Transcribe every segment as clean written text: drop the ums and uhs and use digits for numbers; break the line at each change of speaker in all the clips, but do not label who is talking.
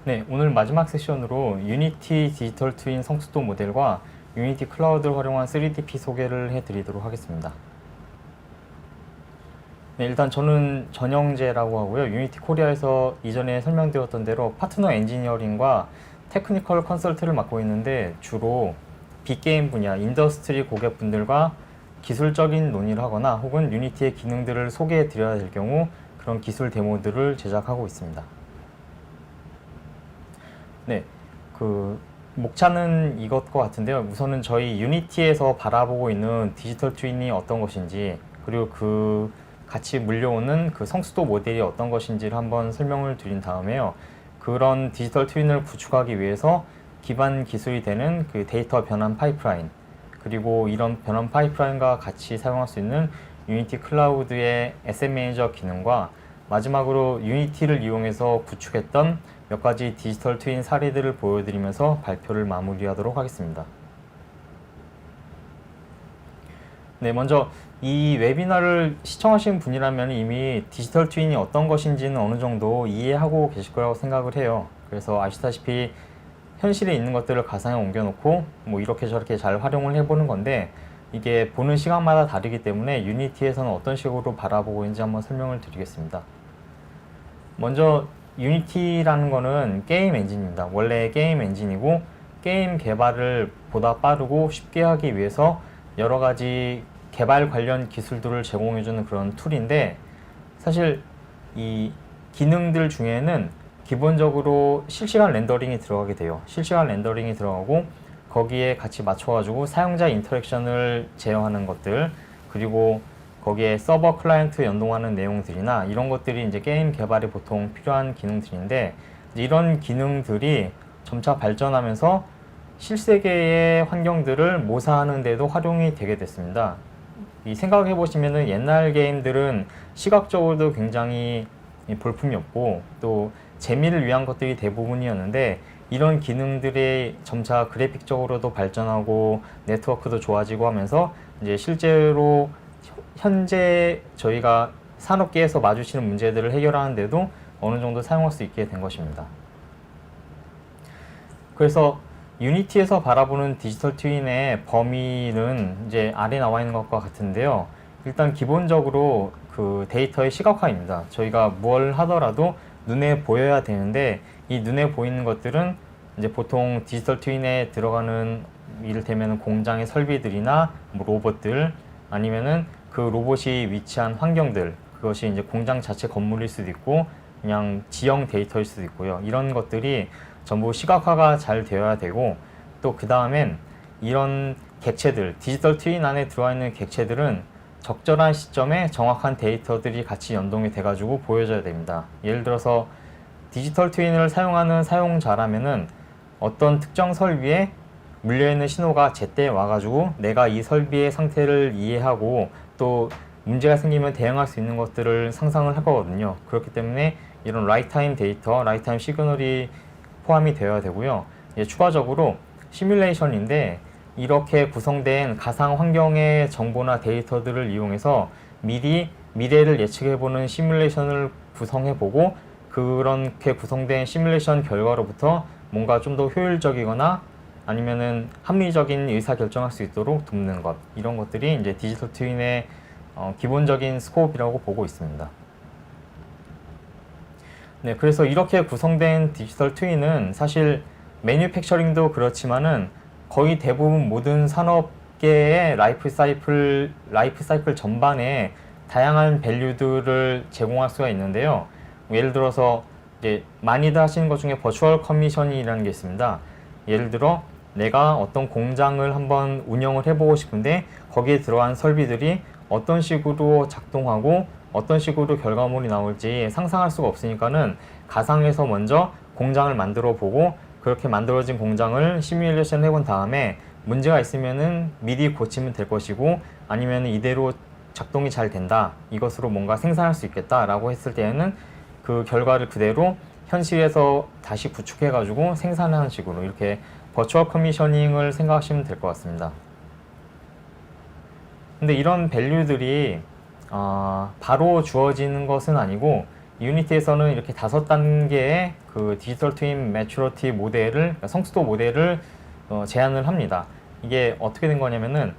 네, 오늘 마지막 세션으로 유니티 디지털 트윈 성수도 모델과 유니티 클라우드를 활용한 3DP 소개를 해드리도록 하겠습니다. 네, 일단 저는 전영재라고 하고요. 유니티 코리아에서 이전에 설명드렸던 대로 파트너 엔지니어링과 테크니컬 컨설트를 맡고 있는데 주로 빅게임 분야, 인더스트리 고객분들과 기술적인 논의를 하거나 혹은 유니티의 기능들을 소개해 드려야 될 경우 그런 기술 데모들을 제작하고 있습니다. 네, 목차는 이것과 같은데요. 우선은 저희 유니티에서 바라보고 있는 디지털 트윈이 어떤 것인지, 그리고 그 같이 물려오는 그 성수도 모델이 어떤 것인지를 한번 설명을 드린 다음에요. 그런 디지털 트윈을 구축하기 위해서 기반 기술이 되는 그 데이터 변환 파이프라인, 그리고 이런 변환 파이프라인과 같이 사용할 수 있는 유니티 클라우드의 에셋 매니저 기능과 마지막으로 유니티를 이용해서 구축했던 몇 가지 디지털 트윈 사례들을 보여드리면서 발표를 마무리하도록 하겠습니다. 네, 먼저 이 웨비나를 시청하신 분이라면 이미 디지털 트윈이 어떤 것인지는 어느 정도 이해하고 계실 거라고 생각을 해요. 그래서 아시다시피 현실에 있는 것들을 가상에 옮겨놓고 뭐 이렇게 저렇게 잘 활용을 해보는 건데, 이게 보는 시각마다 다르기 때문에 유니티에서는 어떤 식으로 바라보고 있는지 한번 설명을 드리겠습니다. 먼저 유니티라는 거는 게임 엔진입니다. 원래 게임 엔진이고, 게임 개발을 보다 빠르고 쉽게 하기 위해서 여러 가지 개발 관련 기술들을 제공해주는 그런 툴인데, 사실 이 기능들 중에는 기본적으로 실시간 렌더링이 들어가게 돼요. 실시간 렌더링이 들어가고 거기에 같이 맞춰가지고 사용자 인터랙션을 제어하는 것들, 그리고 거기에 서버 클라이언트 연동하는 내용들이나 이런 것들이 이제 게임 개발에 보통 필요한 기능들인데, 이런 기능들이 점차 발전하면서 실세계의 환경들을 모사하는 데도 활용이 되게 됐습니다. 이 생각해 보시면은 옛날 게임들은 시각적으로도 굉장히 볼품이 없고 또 재미를 위한 것들이 대부분이었는데, 이런 기능들이 점차 그래픽적으로도 발전하고 네트워크도 좋아지고 하면서 이제 실제로 현재 저희가 산업계에서 마주치는 문제들을 해결하는데도 어느 정도 사용할 수 있게 된 것입니다. 그래서 유니티에서 바라보는 디지털 트윈의 범위는 이제 아래 나와 있는 것과 같은데요. 일단 기본적으로 그 데이터의 시각화입니다. 저희가 뭘 하더라도 눈에 보여야 되는데, 이 눈에 보이는 것들은 이제 보통 디지털 트윈에 들어가는 이를테면 공장의 설비들이나 뭐 로봇들, 아니면은 그 로봇이 위치한 환경들, 그것이 이제 공장 자체 건물일 수도 있고 그냥 지형 데이터일 수도 있고요. 이런 것들이 전부 시각화가 잘 되어야 되고, 또 그 다음엔 이런 객체들, 디지털 트윈 안에 들어와 있는 객체들은 적절한 시점에 정확한 데이터들이 같이 연동이 돼가지고 보여져야 됩니다. 예를 들어서 디지털 트윈을 사용하는 사용자라면은 어떤 특정 설비에 물려있는 신호가 제때 와가지고 내가 이 설비의 상태를 이해하고 또 문제가 생기면 대응할 수 있는 것들을 상상을 할 거거든요. 그렇기 때문에 이런 라이트타임 데이터, 라이트타임 시그널이 포함이 되어야 되고요. 추가적으로 시뮬레이션인데, 이렇게 구성된 가상 환경의 정보나 데이터들을 이용해서 미리 미래를 예측해보는 시뮬레이션을 구성해보고, 그렇게 구성된 시뮬레이션 결과로부터 뭔가 좀 더 효율적이거나 아니면은 합리적인 의사결정할 수 있도록 돕는 것, 이런 것들이 이제 디지털 트윈의 기본적인 스코프이라고 보고 있습니다. 네, 그래서 이렇게 구성된 디지털 트윈은 사실 매뉴팩처링도 그렇지만은 거의 대부분 모든 산업계의 라이프 사이클 전반에 다양한 밸류들을 제공할 수가 있는데요. 예를 들어서 이제 많이들 하시는 것 중에 버추얼 커미션이라는 게 있습니다. 예를 들어 내가 어떤 공장을 한번 운영을 해보고 싶은데 거기에 들어간 설비들이 어떤 식으로 작동하고 어떤 식으로 결과물이 나올지 상상할 수가 없으니까는 가상에서 먼저 공장을 만들어 보고, 그렇게 만들어진 공장을 시뮬레이션 해본 다음에 문제가 있으면은 미리 고치면 될 것이고, 아니면 이대로 작동이 잘 된다, 이것으로 뭔가 생산할 수 있겠다 라고 했을 때에는 그 결과를 그대로 현실에서 다시 구축해 가지고 생산하는 식으로, 이렇게 버추얼 커미셔닝을 생각하시면 될 것 같습니다. 근데 이런 밸류들이 바로 주어지는 것은 아니고, 유니티에서는 이렇게 5단계의 그 디지털 트윈 매추러티 모델을, 그러니까 성수도 모델을 제안을 합니다. 이게 어떻게 된 거냐면은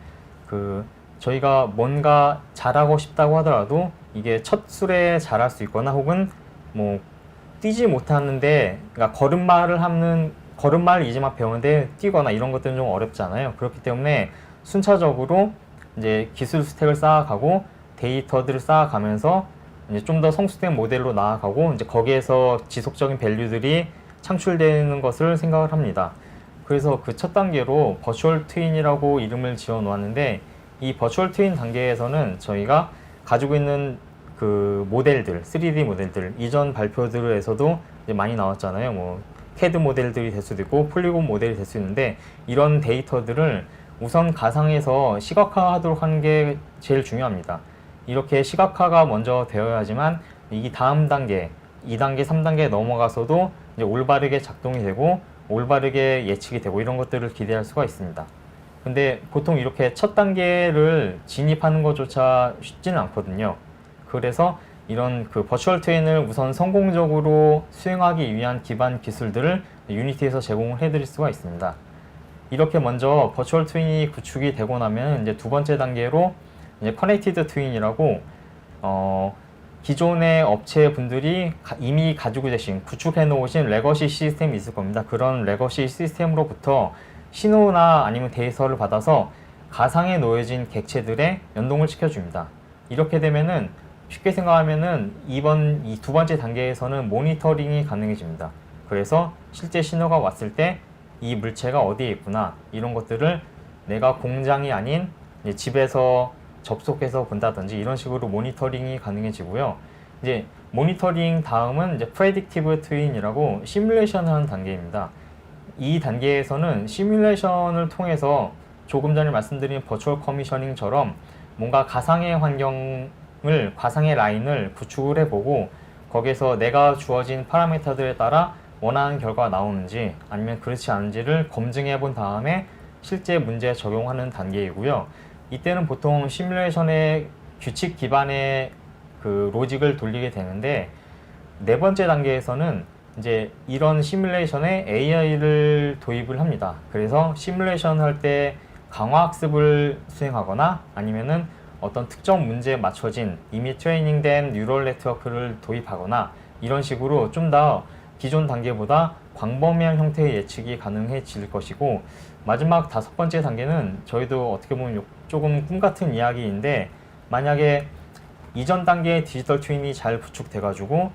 그 저희가 뭔가 잘하고 싶다고 하더라도 이게 첫 술에 잘할 수 있거나 혹은 뭐 뛰지 못하는데, 그러니까 걸음마를 이제 막 배우는데 뛰거나 이런 것들은 좀 어렵잖아요. 그렇기 때문에 순차적으로 이제 기술 스택을 쌓아가고 데이터들을 쌓아가면서 이제 좀 더 성숙된 모델로 나아가고 이제 거기에서 지속적인 밸류들이 창출되는 것을 생각을 합니다. 그래서 그 첫 단계로 버추얼 트윈이라고 이름을 지어 놓았는데, 이 버추얼 트윈 단계에서는 저희가 가지고 있는 그 모델들, 3D 모델들, 이전 발표들에서도 이제 많이 나왔잖아요. 뭐 CAD 모델들이 될 수도 있고 폴리곤 모델이 될 수 있는데, 이런 데이터들을 우선 가상에서 시각화하도록 하는 게 제일 중요합니다. 이렇게 시각화가 먼저 되어야지만 이 다음 단계, 2단계, 3단계에 넘어가서도 이제 올바르게 작동이 되고 올바르게 예측이 되고 이런 것들을 기대할 수가 있습니다. 근데 보통 이렇게 첫 단계를 진입하는 것조차 쉽지는 않거든요. 그래서 이런 그 버추얼 트윈을 우선 성공적으로 수행하기 위한 기반 기술들을 유니티에서 제공을 해드릴 수가 있습니다. 이렇게 먼저 버추얼 트윈이 구축이 되고 나면 이제 두 번째 단계로 이제 커넥티드 트윈이라고 기존의 업체 분들이 이미 가지고 계신, 구축해 놓으신 레거시 시스템이 있을 겁니다. 그런 레거시 시스템으로부터 신호나 아니면 데이터를 받아서 가상에 놓여진 객체들에 연동을 시켜줍니다. 이렇게 되면은 쉽게 생각하면은 이 두 번째 단계에서는 모니터링이 가능해집니다. 그래서 실제 신호가 왔을 때 이 물체가 어디에 있구나, 이런 것들을 내가 공장이 아닌 집에서 접속해서 본다든지 이런 식으로 모니터링이 가능해지고요. 이제 모니터링 다음은 이제 프레딕티브 트윈이라고 시뮬레이션을 하는 단계입니다. 이 단계에서는 시뮬레이션을 통해서 조금 전에 말씀드린 버추얼 커미셔닝처럼 뭔가 가상의 환경을, 가상의 라인을 구축을 해보고 거기에서 내가 주어진 파라미터들에 따라 원하는 결과가 나오는지 아니면 그렇지 않은지를 검증해 본 다음에 실제 문제에 적용하는 단계이고요. 이때는 보통 시뮬레이션의 규칙 기반의 그 로직을 돌리게 되는데, 네 번째 단계에서는 이제 이런 시뮬레이션에 AI를 도입을 합니다. 그래서 시뮬레이션 할 때 강화학습을 수행하거나 아니면은 어떤 특정 문제에 맞춰진 이미 트레이닝된 뉴럴 네트워크를 도입하거나 이런 식으로 좀 더 기존 단계보다 광범위한 형태의 예측이 가능해질 것이고, 마지막 다섯 번째 단계는 저희도 어떻게 보면 조금 꿈같은 이야기인데, 만약에 이전 단계의 디지털 트윈이 잘 구축돼 가지고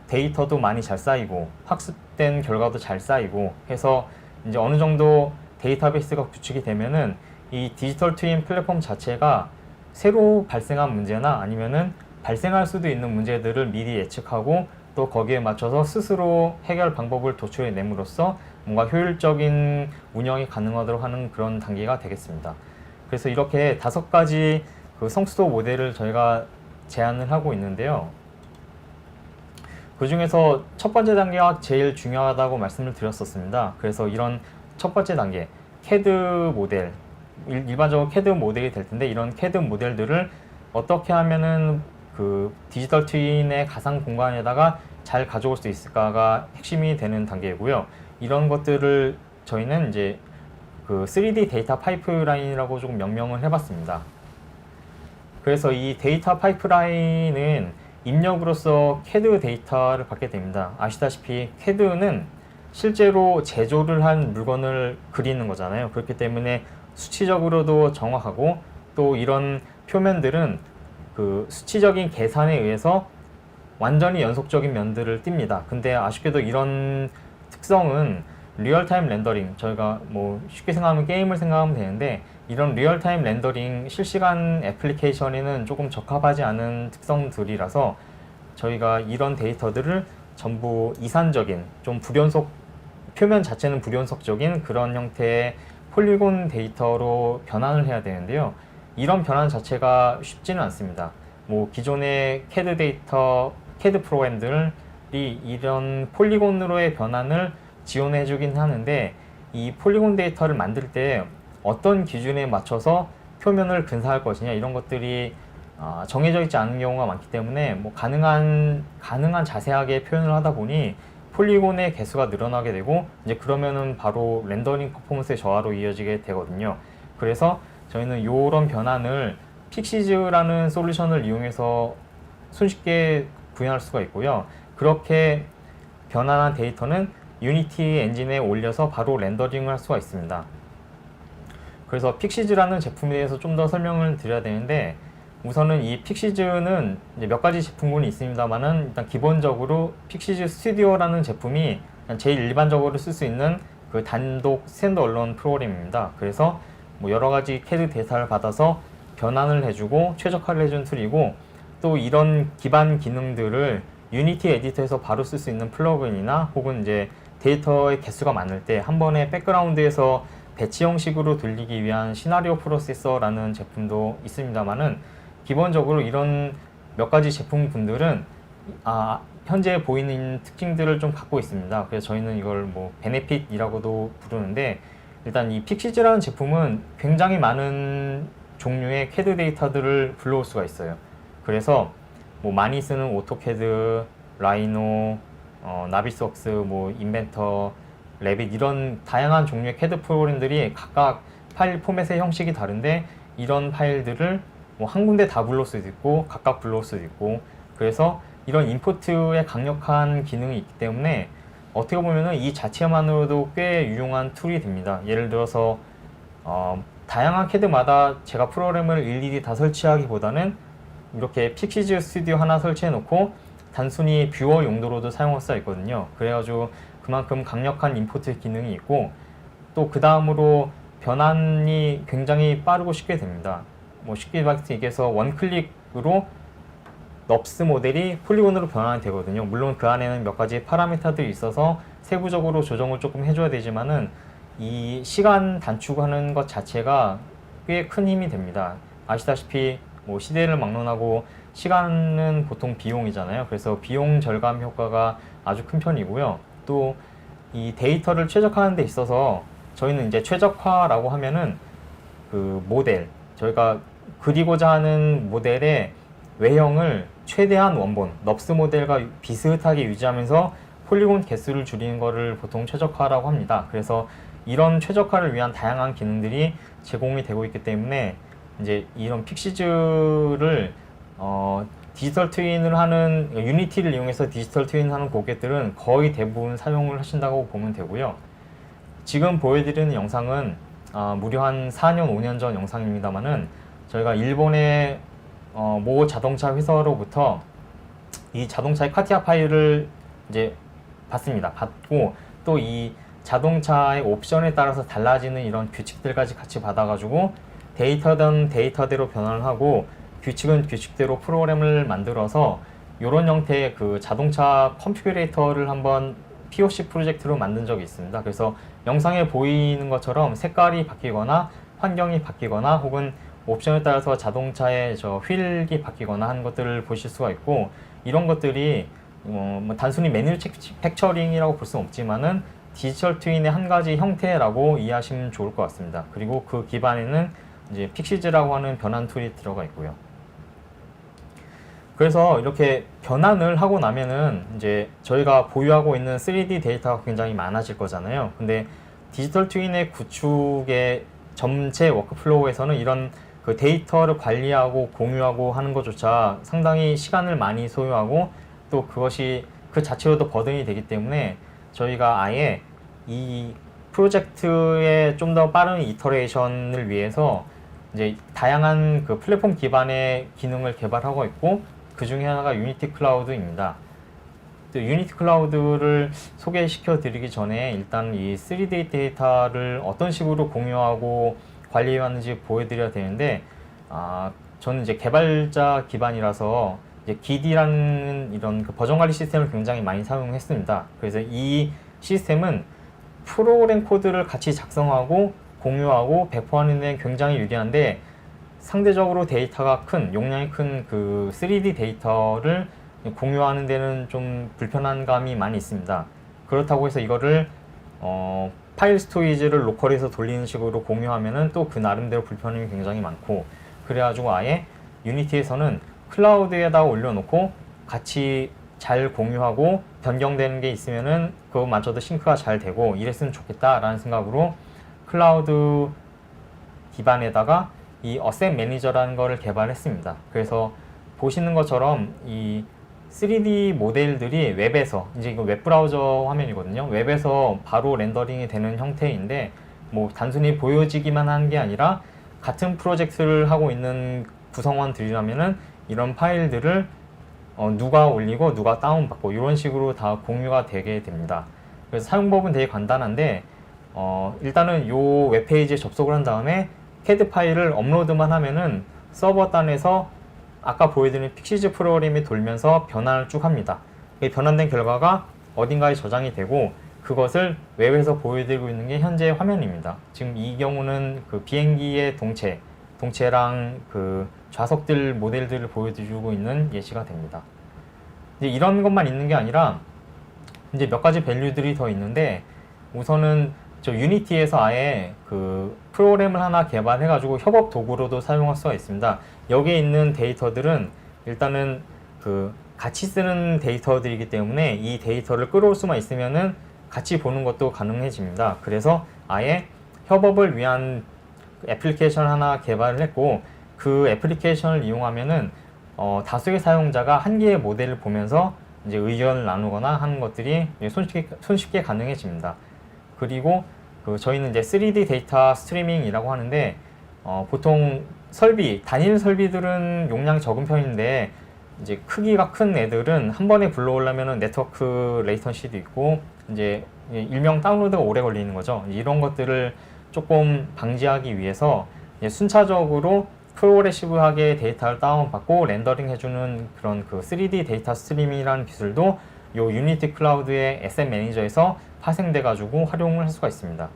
데이터도 많이 잘 쌓이고 학습된 결과도 잘 쌓이고 해서 이제 어느 정도 데이터베이스가 구축이 되면은 이 디지털 트윈 플랫폼 자체가 새로 발생한 문제나 아니면은 발생할 수도 있는 문제들을 미리 예측하고 또 거기에 맞춰서 스스로 해결 방법을 도출해 nem으로써 뭔가 효율적인 운영이 가능하도록 하는 그런 단계가 되겠습니다. 그래서 이렇게 5가지 그 성수도 모델을 저희가 제안을 하고 있는데요. 그 중에서 첫 번째 단계가 제일 중요하다고 말씀을 드렸었습니다. 그래서 이런 첫 번째 단계, CAD 모델, 일반적으로 CAD 모델이 될 텐데, 이런 CAD 모델들을 어떻게 하면은 그 디지털 트윈의 가상 공간에다가 잘 가져올 수 있을까가 핵심이 되는 단계이고요. 이런 것들을 저희는 이제 그 3D 데이터 파이프라인이라고 조금 명명을 해봤습니다. 그래서 이 데이터 파이프라인은 입력으로서 CAD 데이터를 받게 됩니다. 아시다시피 CAD는 실제로 제조를 한 물건을 그리는 거잖아요. 그렇기 때문에 수치적으로도 정확하고 또 이런 표면들은 그 수치적인 계산에 의해서 완전히 연속적인 면들을 띱니다. 근데 아쉽게도 이런 특성은 리얼타임 렌더링, 저희가 뭐 쉽게 생각하면 게임을 생각하면 되는데, 이런 리얼타임 렌더링 실시간 애플리케이션에는 조금 적합하지 않은 특성들이라서 저희가 이런 데이터들을 전부 이산적인, 좀 불연속, 표면 자체는 불연속적인 그런 형태의 폴리곤 데이터로 변환을 해야 되는데요. 이런 변환 자체가 쉽지는 않습니다. 뭐 기존의 CAD 데이터, CAD 프로그램들이 이런 폴리곤으로의 변환을 지원해 주긴 하는데, 이 폴리곤 데이터를 만들 때 어떤 기준에 맞춰서 표면을 근사할 것이냐, 이런 것들이 정해져 있지 않은 경우가 많기 때문에 뭐 가능한 자세하게 표현을 하다 보니 폴리곤의 개수가 늘어나게 되고 이제 그러면은 바로 렌더링 퍼포먼스의 저하로 이어지게 되거든요. 그래서 저희는 이런 변환을 픽시즈라는 솔루션을 이용해서 손쉽게 구현할 수가 있고요. 그렇게 변환한 데이터는 유니티 엔진에 올려서 바로 렌더링을 할 수가 있습니다. 그래서 픽시즈라는 제품에 대해서 좀 더 설명을 드려야 되는데, 우선은 이 픽시즈는 이제 몇 가지 제품군이 있습니다만은 일단 기본적으로 픽시즈 스튜디오라는 제품이 제일 일반적으로 쓸 수 있는 그 단독 스탠드얼론 프로그램입니다. 그래서 뭐 여러 가지 CAD 데이터를 받아서 변환을 해주고 최적화를 해준 툴이고, 또 이런 기반 기능들을 유니티 에디터에서 바로 쓸 수 있는 플러그인이나 혹은 이제 데이터의 개수가 많을 때 한 번에 백그라운드에서 배치 형식으로 돌리기 위한 시나리오 프로세서라는 제품도 있습니다만은, 기본적으로 이런 몇 가지 제품군들은 현재 보이는 특징들을 좀 갖고 있습니다. 그래서 저희는 이걸 뭐 베네핏이라고도 부르는데, 일단 이 픽시즈라는 제품은 굉장히 많은 종류의 CAD 데이터들을 불러올 수가 있어요. 그래서 뭐 많이 쓰는 오토캐드, 라이노, 나비스웍스, 뭐 인벤터, 레빗 이런 다양한 종류의 CAD 프로그램들이 각각 파일 포맷의 형식이 다른데, 이런 파일들을 뭐 한 군데 다 불러올 수도 있고 각각 불러올 수도 있고, 그래서 이런 임포트에 강력한 기능이 있기 때문에 어떻게 보면은 이 자체만으로도 꽤 유용한 툴이 됩니다. 예를 들어서 다양한 CAD마다 제가 프로그램을 일일이 다 설치하기보다는 이렇게 픽시즈 스튜디오 하나 설치해 놓고 단순히 뷰어 용도로도 사용할 수가 있거든요. 그래가지고 그만큼 강력한 임포트 기능이 있고, 또 그 다음으로 변환이 굉장히 빠르고 쉽게 됩니다. 뭐 쉽게 얘기해서 원클릭으로 넙스 모델이 폴리곤으로 변환이 되거든요. 물론 그 안에는 몇 가지 파라미터들이 있어서 세부적으로 조정을 조금 해줘야 되지만은 이 시간 단축하는 것 자체가 꽤 큰 힘이 됩니다. 아시다시피 뭐 시대를 막론하고 시간은 보통 비용이잖아요. 그래서 비용 절감 효과가 아주 큰 편이고요. 또 이 데이터를 최적화하는 데 있어서 저희는 이제 최적화라고 하면은 그 모델, 저희가 그리고자 하는 모델의 외형을 최대한 원본, 넙스 모델과 비슷하게 유지하면서 폴리곤 개수를 줄이는 것을 보통 최적화라고 합니다. 그래서 이런 최적화를 위한 다양한 기능들이 제공이 되고 있기 때문에 이제 이런 픽시즈를 디지털 트윈을 하는, 유니티를 이용해서 디지털 트윈을 하는 고객들은 거의 대부분 사용을 하신다고 보면 되고요. 지금 보여드리는 영상은 무려 한 4년, 5년 전 영상입니다만은, 저희가 일본의 모 자동차 회사로부터 이 자동차의 카티아 파일을 이제 받습니다. 받고 또 이 자동차의 옵션에 따라서 달라지는 이런 규칙들까지 같이 받아가지고 데이터든 데이터대로 변환을 하고 규칙은 규칙대로 프로그램을 만들어서 이런 형태의 그 자동차 컨피그레이터를 한번 POC 프로젝트로 만든 적이 있습니다. 그래서 영상에 보이는 것처럼 색깔이 바뀌거나 환경이 바뀌거나 혹은 옵션에 따라서 자동차의 휠이 바뀌거나 하는 것들을 보실 수가 있고, 이런 것들이 뭐 단순히 매뉴팩처링이라고 볼 수는 없지만은 디지털 트윈의 한 가지 형태라고 이해하시면 좋을 것 같습니다. 그리고 그 기반에는 이제 픽시즈라고 하는 변환 툴이 들어가 있고요. 그래서 이렇게 변환을 하고 나면은 이제 저희가 보유하고 있는 3D 데이터가 굉장히 많아질 거잖아요. 근데 디지털 트윈의 구축의 전체 워크플로우에서는 이런 그 데이터를 관리하고 공유하고 하는 것조차 상당히 시간을 많이 소요하고, 또 그것이 그 자체로도 버든이 되기 때문에 저희가 아예 이 프로젝트의 좀 더 빠른 이터레이션을 위해서 이제 다양한 그 플랫폼 기반의 기능을 개발하고 있고, 그 중에 하나가 유니티 클라우드입니다. 또 유니티 클라우드를 소개시켜 드리기 전에 일단 이 3D 데이터를 어떤 식으로 공유하고 관리해 왔는지 보여드려야 되는데, 저는 이제 개발자 기반이라서 이제 Git이라는 이런 그 버전 관리 시스템을 굉장히 많이 사용했습니다. 그래서 이 시스템은 프로그램 코드를 같이 작성하고 공유하고 배포하는 데는 굉장히 유리한데, 상대적으로 데이터가 큰, 용량이 큰 그 3D 데이터를 공유하는 데는 좀 불편한 감이 많이 있습니다. 그렇다고 해서 이거를 파일 스토리지를 로컬에서 돌리는 식으로 공유하면은 또 그 나름대로 불편함이 굉장히 많고, 그래가지고 아예 유니티에서는 클라우드에다 올려놓고 같이 잘 공유하고 변경되는 게 있으면은 그것마저도 싱크가 잘 되고 이랬으면 좋겠다라는 생각으로 클라우드 기반에다가 이 어셋 매니저라는 거를 개발했습니다. 그래서 보시는 것처럼 이 3D 모델들이 웹에서, 이제 이거 웹브라우저 화면이거든요. 웹에서 바로 렌더링이 되는 형태인데, 뭐 단순히 보여지기만 한 게 아니라 같은 프로젝트를 하고 있는 구성원들이라면은 이런 파일들을 누가 올리고 누가 다운받고 이런 식으로 다 공유가 되게 됩니다. 그래서 사용법은 되게 간단한데, 일단은 요 웹페이지에 접속을 한 다음에 CAD 파일을 업로드만 하면은 서버 단에서 아까 보여드린 픽시즈 프로그램이 돌면서 변환을 쭉 합니다. 변환된 결과가 어딘가에 저장이 되고 그것을 웹에서 보여드리고 있는 게 현재 화면입니다. 지금 이 경우는 그 비행기의 동체랑 그 좌석들 모델들을 보여주고 있는 예시가 됩니다. 이제 이런 것만 있는 게 아니라 이제 몇 가지 밸류들이 더 있는데, 우선은 저 유니티에서 아예 그 프로그램을 하나 개발해가지고 협업 도구로도 사용할 수가 있습니다. 여기에 있는 데이터들은 일단은 그 같이 쓰는 데이터들이기 때문에 이 데이터를 끌어올 수만 있으면은 같이 보는 것도 가능해집니다. 그래서 아예 협업을 위한 애플리케이션 하나 개발을 했고, 그 애플리케이션을 이용하면은 다수의 사용자가 한 개의 모델을 보면서 이제 의견을 나누거나 하는 것들이 손쉽게 가능해집니다. 그리고 저희는 이제 3D 데이터 스트리밍이라고 하는데, 보통 단일 설비들은 용량이 적은 편인데, 이제 크기가 큰 애들은 한 번에 불러오려면 네트워크 레이턴시도 있고, 이제 일명 다운로드가 오래 걸리는 거죠. 이런 것들을 조금 방지하기 위해서 순차적으로 프로그레시브하게 데이터를 다운받고 렌더링 해주는 그런 그 3D 데이터 스트리밍이라는 기술도 요 유니티 클라우드의 에셋 매니저에서 파생돼 가지고 활용을 할 수가 있습니다.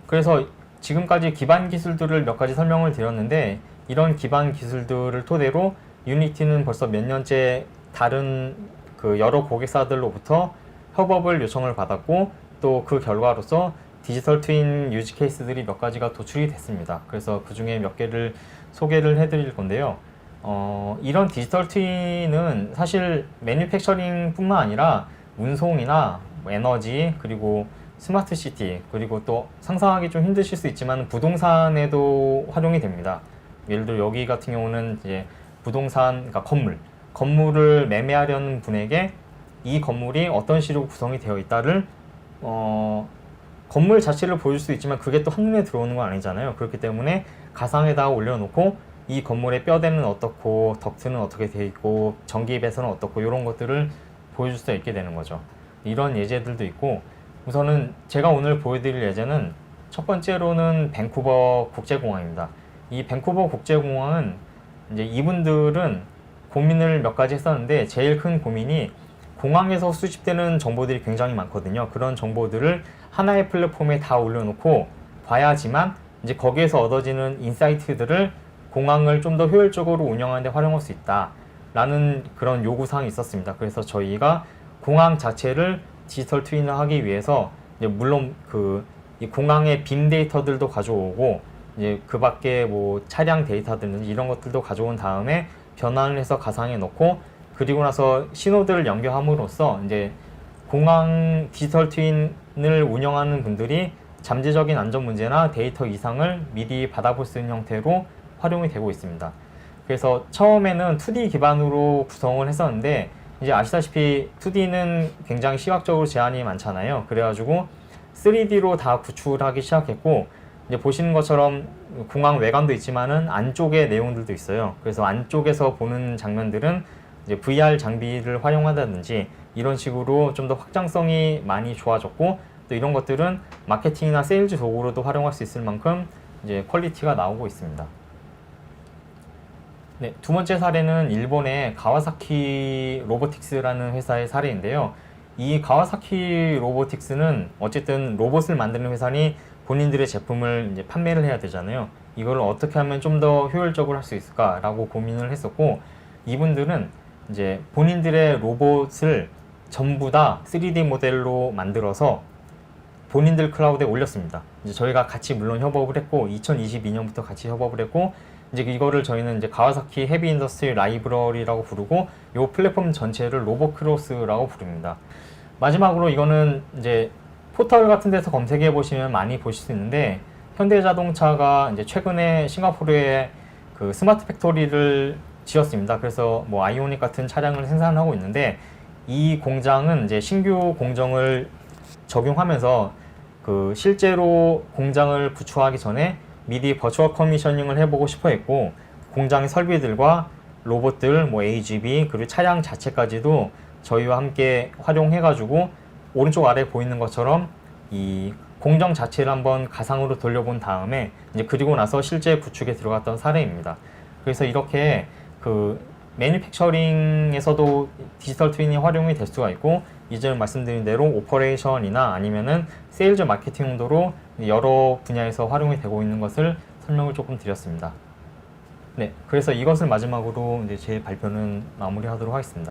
그래서 지금까지 기반 기술들을 몇 가지 설명을 드렸는데, 이런 기반 기술들을 토대로 유니티는 벌써 몇 년째 다른 그 여러 고객사들로부터 협업을 요청을 받았고, 또 그 결과로서 디지털 트윈 유즈 케이스들이 몇 가지가 도출이 됐습니다. 그래서 그 중에 몇 개를 소개를 해드릴 건데요. 이런 디지털 트윈은 사실 매뉴팩처링 뿐만 아니라 운송이나 에너지, 그리고 스마트 시티, 그리고 또 상상하기 좀 힘드실 수 있지만 부동산에도 활용이 됩니다. 예를 들어 여기 같은 경우는 이제 부동산, 그러니까 건물을 매매하려는 분에게 이 건물이 어떤 식으로 구성이 되어 있다를 건물 자체를 보여줄 수 있지만 그게 또 한눈에 들어오는 건 아니잖아요. 그렇기 때문에 가상에다가 올려놓고 이 건물의 뼈대는 어떻고 덕트는 어떻게 되어 있고 전기 배선은 어떻고 이런 것들을 보여줄 수 있게 되는 거죠. 이런 예제들도 있고, 우선은 제가 오늘 보여드릴 예제는 첫 번째로는 밴쿠버 국제공항입니다. 이 밴쿠버 국제공항은 이제 이분들은 고민을 몇 가지 했었는데, 제일 큰 고민이 공항에서 수집되는 정보들이 굉장히 많거든요. 그런 정보들을 하나의 플랫폼에 다 올려놓고 봐야지만 이제 거기에서 얻어지는 인사이트들을 공항을 좀 더 효율적으로 운영하는 데 활용할 수 있다 라는 그런 요구사항이 있었습니다. 그래서 저희가 공항 자체를 디지털 트윈을 하기 위해서 이제 물론 이 공항의 빔 데이터들도 가져오고, 이제 그 밖에 뭐 차량 데이터들 이런 것들도 가져온 다음에 변환을 해서 가상에 넣고, 그리고 나서 신호들을 연결함으로써 이제 공항 디지털 트윈을 운영하는 분들이 잠재적인 안전 문제나 데이터 이상을 미리 받아볼 수 있는 형태로 활용이 되고 있습니다. 그래서 처음에는 2D 기반으로 구성을 했었는데, 이제 아시다시피 2D는 굉장히 시각적으로 제한이 많잖아요. 그래가지고 3D로 다 구출하기 시작했고, 이제 보시는 것처럼 공항 외관도 있지만은 안쪽에 내용들도 있어요. 그래서 안쪽에서 보는 장면들은 이제 VR 장비를 활용한다든지 이런 식으로 좀 더 확장성이 많이 좋아졌고, 또 이런 것들은 마케팅이나 세일즈 도구로도 활용할 수 있을 만큼 이제 퀄리티가 나오고 있습니다. 네, 두 번째 사례는 일본의 가와사키 로보틱스라는 회사의 사례인데요. 이 가와사키 로보틱스는 어쨌든 로봇을 만드는 회사니 본인들의 제품을 이제 판매를 해야 되잖아요. 이걸 어떻게 하면 좀 더 효율적으로 할 수 있을까라고 고민을 했었고, 이분들은 이제 본인들의 로봇을 전부 다 3D 모델로 만들어서 본인들 클라우드에 올렸습니다. 이제 저희가 같이 물론 협업을 했고, 2022년부터 같이 협업을 했고, 이제 이거를 저희는 이제 가와사키 헤비 인더스트리 라이브러리라고 부르고 이 플랫폼 전체를 로보크로스라고 부릅니다. 마지막으로 이거는 이제 포털 같은 데서 검색해 보시면 많이 보실 수 있는데 현대자동차가 이제 최근에 싱가포르에 그 스마트 팩토리를 지었습니다. 그래서 뭐 아이오닉 같은 차량을 생산하고 있는데 이 공장은 이제 신규 공정을 적용하면서 그 실제로 공장을 구축하기 전에 미리 버추얼 커미셔닝을 해보고 싶어 했고 공장의 설비들과 로봇들, 뭐 AGV 그리고 차량 자체까지도 저희와 함께 활용해가지고 오른쪽 아래 보이는 것처럼 이 공정 자체를 한번 가상으로 돌려본 다음에 이제 그리고 나서 실제 구축에 들어갔던 사례입니다. 그래서 이렇게 그 매니팩처링에서도 디지털 트윈이 활용이 될 수가 있고 이전에 말씀드린 대로 오퍼레이션이나 아니면은 세일즈 마케팅 용도로 여러 분야에서 활용이 되고 있는 것을 설명을 조금 드렸습니다. 네, 그래서 이것을 마지막으로 이제 제 발표는 마무리하도록 하겠습니다.